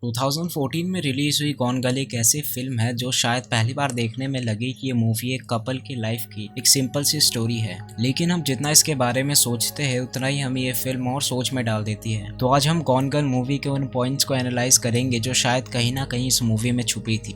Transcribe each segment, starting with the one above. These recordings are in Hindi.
2014 में रिलीज हुई गॉन गर्ल एक ऐसी फिल्म है जो शायद पहली बार देखने में लगे कि ये मूवी एक कपल की लाइफ की एक सिंपल सी स्टोरी है। लेकिन हम जितना इसके बारे में सोचते हैं उतना ही हमें ये फिल्म और सोच में डाल देती है। तो आज हम गॉन गर्ल मूवी के उन पॉइंट्स को एनालाइज करेंगे जो शायद कहीं ना कहीं इस मूवी में छुपी थी।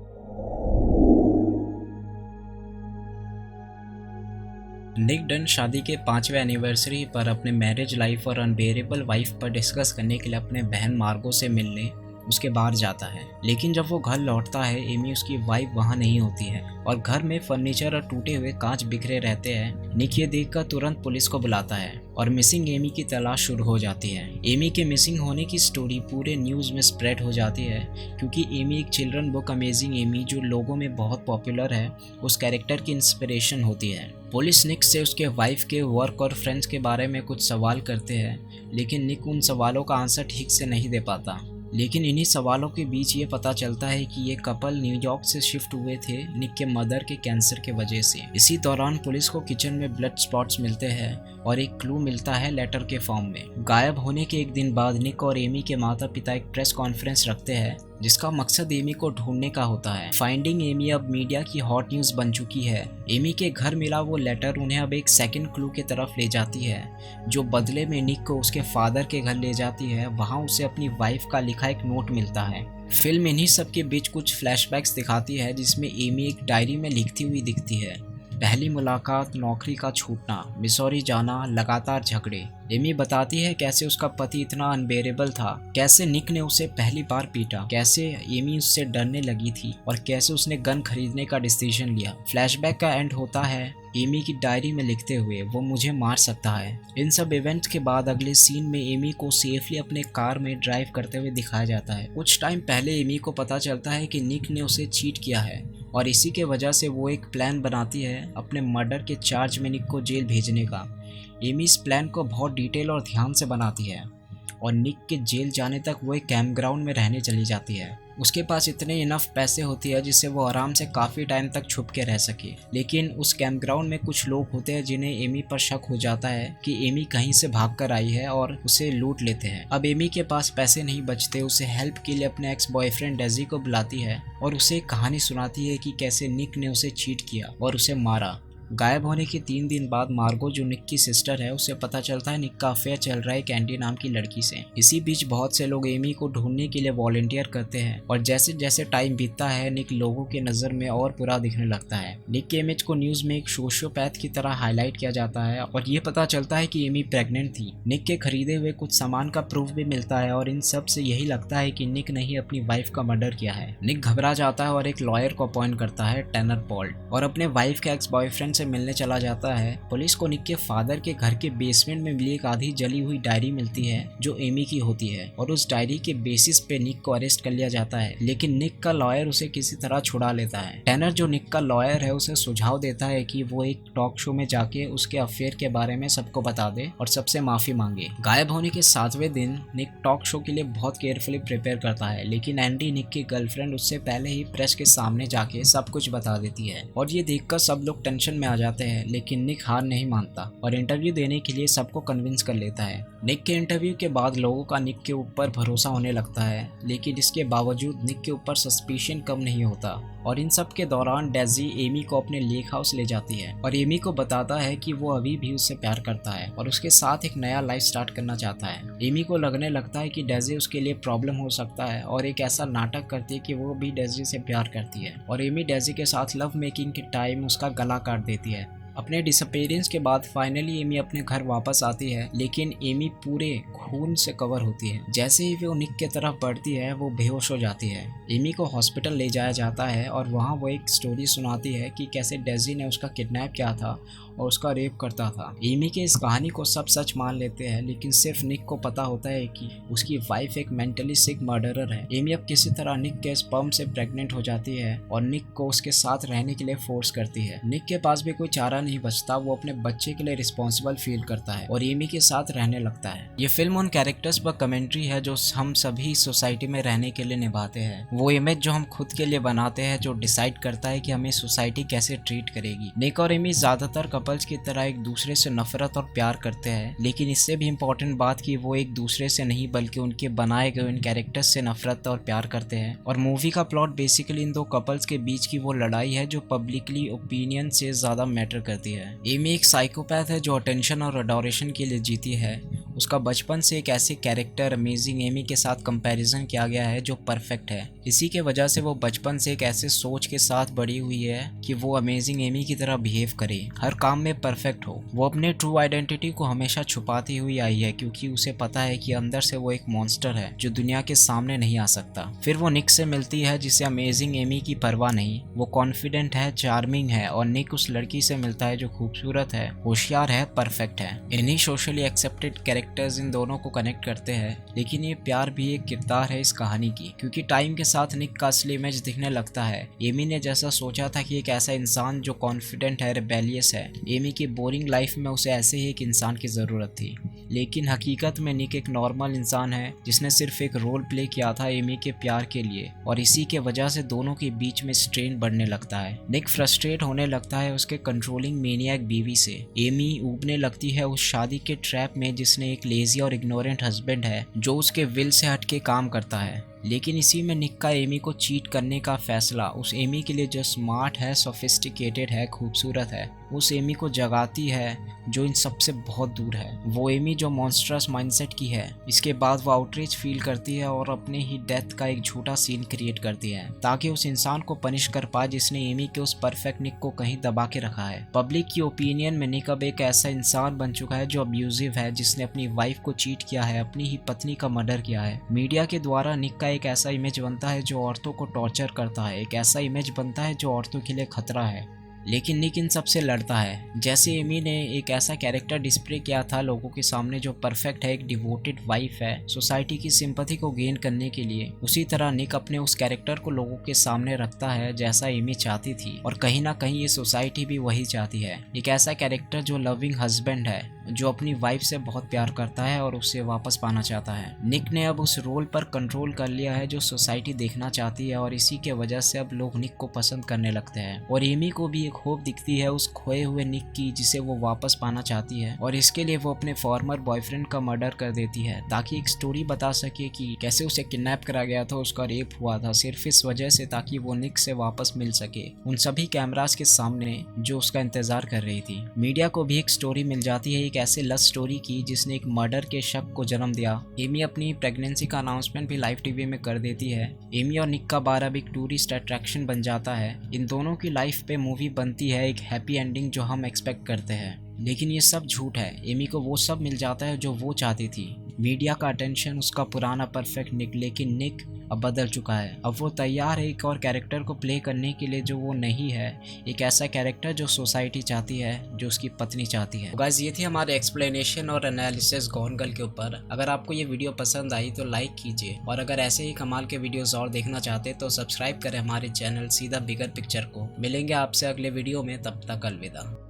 निक डन शादी के 5वें एनिवर्सरी पर अपने मैरिज लाइफ और अनबेरेबल वाइफ पर डिस्कस करने के लिए अपने बहन मार्गो से मिलने उसके बाहर जाता है। लेकिन जब वो घर लौटता है एमी उसकी वाइफ वहाँ नहीं होती है और घर में फर्नीचर और टूटे हुए कांच बिखरे रहते हैं। निक ये देखकर तुरंत पुलिस को बुलाता है और मिसिंग एमी की तलाश शुरू हो जाती है। एमी के मिसिंग होने की स्टोरी पूरे न्यूज़ में स्प्रेड हो जाती है क्योंकि एमी एक चिल्ड्रन बुक अमेजिंग एमी जो लोगों में बहुत पॉपुलर है उस कैरेक्टर की इंस्पिरेशन होती है। पुलिस निक से उसके वाइफ के वर्क और फ्रेंड्स के बारे में कुछ सवाल करते हैं लेकिन निक उन सवालों का आंसर ठीक से नहीं दे पाता। लेकिन इन्हीं सवालों के बीच ये पता चलता है कि ये कपल न्यूयॉर्क से शिफ्ट हुए थे निक के मदर के कैंसर के वजह से। इसी दौरान पुलिस को किचन में ब्लड स्पॉट्स मिलते हैं और एक क्लू मिलता है लेटर के फॉर्म में। गायब होने के एक दिन बाद निक और एमी के माता पिता एक प्रेस कॉन्फ्रेंस रखते हैं जिसका मकसद एमी को ढूंढने का होता है। फाइंडिंग एमी अब मीडिया की हॉट न्यूज बन चुकी है। एमी के घर मिला वो लेटर उन्हें अब एक सेकंड क्लू की तरफ ले जाती है जो बदले में निक को उसके फादर के घर ले जाती है। वहां उसे अपनी वाइफ का लिखा एक नोट मिलता है। फिल्म इन्हीं सब के बीच कुछ फ्लैशबैक्स दिखाती है जिसमें एमी एक डायरी में लिखती हुई दिखती है। पहली मुलाकात, नौकरी का छूटना, मिसौरी जाना, लगातार झगड़े। एमी बताती है कैसे उसका पति इतना अनबेरेबल था, कैसे निक ने उसे पहली बार पीटा, कैसे एमी उससे डरने लगी थी और कैसे उसने गन खरीदने का डिसीजन लिया। फ्लैशबैक का एंड होता है एमी की डायरी में लिखते हुए, वो मुझे मार सकता है। इन सब इवेंट्स के बाद अगले सीन में एमी को सेफली अपने कार में ड्राइव करते हुए दिखाया जाता है। कुछ टाइम पहले एमी को पता चलता है कि निक ने उसे चीट किया है और इसी के वजह से वो एक प्लान बनाती है अपने मर्डर के चार्ज में निक को जेल भेजने का। एमी इस प्लान को बहुत डिटेल और ध्यान से बनाती है और निक के जेल जाने तक वो एक कैंप ग्राउंड में रहने चली जाती है। उसके पास इतने इनफ पैसे होती है जिससे वो आराम से काफ़ी टाइम तक छुप के रह सके। लेकिन उस कैंप ग्राउंड में कुछ लोग होते हैं जिन्हें एमी पर शक हो जाता है कि एमी कहीं से भाग कर आई है और उसे लूट लेते हैं। अब एमी के पास पैसे नहीं बचते, उसे हेल्प के लिए अपने एक्स बॉयफ्रेंड डेजी को बुलाती है और उसे एक कहानी सुनाती है कि कैसे निक ने उसे चीट किया और उसे मारा। गायब होने के 3 दिन बाद मार्गो जो निक की सिस्टर है उसे पता चलता है निक का अफेयर चल रहा है कैंडी नाम की लड़की से। इसी बीच बहुत से लोग एमी को ढूंढने के लिए वॉलंटियर करते हैं और जैसे जैसे टाइम बीतता है निक लोगों के नज़र में और बुरा दिखने लगता है। निक के इमेज को न्यूज़ में एक सोशियोपैथ की तरह हाईलाइट किया जाता है और ये पता चलता है कि एमी प्रेग्नेंट थी। निक के खरीदे हुए कुछ सामान का प्रूफ भी मिलता है और इन सब से यही लगता है कि निक ने ही अपनी वाइफ का मर्डर किया है। निक घबरा जाता है और एक लॉयर को अपॉइंट करता है, टैनर पॉल्ट, और अपने वाइफ के एक्स बॉयफ्रेंड से मिलने चला जाता है। पुलिस को निक के फादर के घर के बेसमेंट में मिली एक आधी जली हुई डायरी मिलती है जो एमी की होती है और उस डायरी के बेसिस पे निक को अरेस्ट कर लिया जाता है। लेकिन निक का लॉयर उसे किसी तरह छुड़ा लेता है। टैनर जो निक का लॉयर है उसे सुझाव देता है कि वो एक टॉक शो में जाके उसके अफेयर के बारे में सबको बता दे और सबसे माफी मांगे। गायब होने के 7वें दिन निक टॉक शो के लिए बहुत केयरफुली प्रिपेयर करता है लेकिन एंडी, निक की गर्लफ्रेंड, उससे पहले ही प्रेस के सामने जाके सब कुछ बता देती है और ये देखकर सब लोग टेंशन में आ जाते हैं। लेकिन निक हार नहीं मानता और इंटरव्यू देने के लिए सबको कन्विंस कर लेता है। निक के इंटरव्यू के बाद लोगों का निक के ऊपर भरोसा होने लगता है लेकिन इसके बावजूद निक के ऊपर सस्पिशन कम नहीं होता। और इन सब के दौरान डेजी एमी को अपने लेक हाउस ले जाती है और एमी को बताता है कि वो अभी भी उससे प्यार करता है और उसके साथ एक नया लाइफ स्टार्ट करना चाहता है। एमी को लगने लगता है कि डेजी उसके लिए प्रॉब्लम हो सकता है और एक ऐसा नाटक करती है कि वो भी डेजी से प्यार करती है और एमी डेजी के साथ लव मेकिंग के टाइम उसका गला काट देती है। अपने डिसअपीयरेंस के बाद फाइनली एमी अपने घर वापस आती है लेकिन एमी पूरे खून से कवर होती है। जैसे ही वो निक के तरफ बढ़ती है वो बेहोश हो जाती है। एमी को हॉस्पिटल ले जाया जाता है और वहाँ वो एक स्टोरी सुनाती है कि कैसे डेजी ने उसका किडनैप किया था और उसका रेप करता था। एमी के इस कहानी को सब सच मान लेते हैं लेकिन सिर्फ निक को पता होता है कि उसकी वाइफ एक मेंटली सिक मर्डरर है। एमी अब किसी तरह निक के स्पर्म से प्रेग्नेंट हो जाती है और निक को उसके साथ रहने के लिए फोर्स करती है। निक के पास भी कोई चारा नहीं बचता, वो अपने बच्चे के लिए रिस्पॉन्सिबल फील करता है और एमी के साथ रहने लगता है। ये फिल्म उन कैरेक्टर्स पर कमेंट्री है जो हम सभी सोसाइटी में रहने के लिए निभाते हैं। वो इमेज जो हम खुद के लिए बनाते हैं जो डिसाइड करता है कि हमें सोसाइटी कैसे ट्रीट करेगी। निक और एमी ज्यादातर कपल्स की तरह एक दूसरे से नफरत और प्यार करते हैं, लेकिन इससे भी इम्पोर्टेंट बात कि वो एक दूसरे से नहीं बल्कि उनके बनाए गए उन कैरेक्टर्स से नफरत और प्यार करते हैं। और मूवी का प्लॉट बेसिकली इन दो कपल्स के बीच की वो लड़ाई है जो पब्लिकली ओपिनियन से ज्यादा मैटर करती है। एमी एक साइकोपैथ है जो अटेंशन और अडोरेशन के लिए जीती है। उसका बचपन से एक ऐसे कैरेक्टर अमेजिंग एमी के साथ कंपैरिजन किया गया है जो परफेक्ट है। इसी के वजह से वो बचपन से एक ऐसे सोच के साथ बड़ी हुई है कि वो अमेजिंग एमी की तरह बिहेव करे, हर काम में परफेक्ट हो। वो अपने ट्रू आइडेंटिटी को हमेशा छुपाती हुई आई है क्योंकि उसे पता है कि अंदर से वो एक मॉन्स्टर है जो दुनिया के सामने नहीं आ सकता। फिर वो निक से मिलती है जिसे अमेजिंग एमी की परवाह नहीं। वो कॉन्फिडेंट है, चार्मिंग है और निक उस लड़की से मिलता है जो खूबसूरत है, होशियार है, परफेक्ट है। इन्हीं सोशली एक्सेप्टेड कैरेक्टर्स इन दोनों को कनेक्ट करते हैं, लेकिन ये प्यार भी एक किरदार है इस कहानी की, क्योंकि टाइम के साथ निक का असली इमेज दिखने लगता है। एमी ने जैसा सोचा था कि एक ऐसा इंसान जो कॉन्फिडेंट है, रिबेलियस है, एमी की बोरिंग लाइफ में उसे ऐसे ही एक इंसान की जरूरत थी, लेकिन हकीकत में निक एक नॉर्मल इंसान है जिसने सिर्फ एक रोल प्ले किया था एमी के प्यार के लिए, और इसी के वजह से दोनों के बीच में स्ट्रेन बढ़ने लगता है। निक फ्रस्ट्रेट होने लगता है उसके कंट्रोलिंग मेनियक बीवी से। एमी उबने लगती है उस शादी के ट्रैप में जिसने एक लेजी और इग्नोरेंट हस्बैंड है जो उसके विल से हटके काम करता है। लेकिन इसी में निक का एमी को चीट करने का फैसला उस एमी के लिए जो स्मार्ट है, सोफिस्टिकेटेड है, खूबसूरत है, उस एमी को जगाती है जो इन सबसे बहुत दूर है। वो एमी जो मॉन्स्ट्रस माइंडसेट की है। इसके बाद वो आउटरीच फील करती है और अपने ही डेथ का एक झूठा सीन क्रिएट करती है ताकि उस इंसान को पनिश कर पाए जिसने एमी के उस परफेक्ट निक को कहीं दबा के रखा है। पब्लिक की ओपिनियन में निक अब एक ऐसा इंसान बन चुका है जो अब्यूजिव है, जिसने अपनी वाइफ को चीट किया है, अपनी ही पत्नी का मर्डर किया है। मीडिया के द्वारा निक का एक ऐसा इमेज बनता है जो औरतों को टॉर्चर करता है, एक ऐसा इमेज बनता है जो औरतों के लिए खतरा है। लेकिन निक इन सबसे लड़ता है। जैसे एमी ने एक ऐसा कैरेक्टर डिस्प्ले किया था लोगों के सामने जो परफेक्ट है, एक डिवोटेड वाइफ है, सोसाइटी की सिंपैथी को गेन करने के लिए, उसी तरह निक अपने उस कैरेक्टर को लोगों के सामने रखता है जैसा एमी चाहती थी, और कहीं ना कहीं ये सोसाइटी भी वही चाहती है। एक ऐसा कैरेक्टर जो लविंग हस्बैंड है, जो अपनी वाइफ से बहुत प्यार करता है और उससे वापस पाना चाहता है। निक ने अब उस रोल पर कंट्रोल कर लिया है जो सोसाइटी देखना चाहती है, और इसी के वजह से अब लोग निक को पसंद करने लगते हैं। और एमी को भी एक होप दिखती है उस खोए हुए निक की जिसे वो वापस पाना चाहती है, और इसके लिए वो अपने फॉर्मर बॉयफ्रेंड का मर्डर कर देती है ताकि एक स्टोरी बता सके कि कैसे उसे किडनैप करा गया था, उसका रेप हुआ था, सिर्फ इस वजह से ताकि वो निक से वापस मिल सके उन सभी कैमरास के सामने जो उसका इंतजार कर रही थी। मीडिया को भी एक स्टोरी मिल जाती है एक ऐसे लव स्टोरी की जिसने एक मर्डर के शक को जन्म दिया। एमी अपनी प्रेगनेंसी का अनाउंसमेंट भी लाइव टीवी में कर देती है। एमी और निक का बार अब एक टूरिस्ट अट्रैक्शन बन जाता है। इन दोनों की लाइफ पे मूवी बनती है, एक हैप्पी एंडिंग जो हम एक्सपेक्ट करते हैं, लेकिन ये सब झूठ है। एमी को वो सब मिल जाता है जो वो चाहती थी, मीडिया का अटेंशन, उसका पुराना परफेक्ट निक। लेकिन निक अब बदल चुका है। अब वो तैयार है एक और कैरेक्टर को प्ले करने के लिए जो वो नहीं है, एक ऐसा कैरेक्टर जो सोसाइटी चाहती है, जो उसकी पत्नी चाहती है। गाइस, ये थी हमारे एक्सप्लेनेशन और एनालिसिस गॉन गर्ल के ऊपर। अगर आपको ये वीडियो पसंद आई तो लाइक कीजिए, और अगर ऐसे ही कमाल के वीडियोस और देखना चाहते तो सब्सक्राइब करें हमारे चैनल सीधा बिगर पिक्चर को। मिलेंगे आपसे अगले वीडियो में, तब तक अलविदा।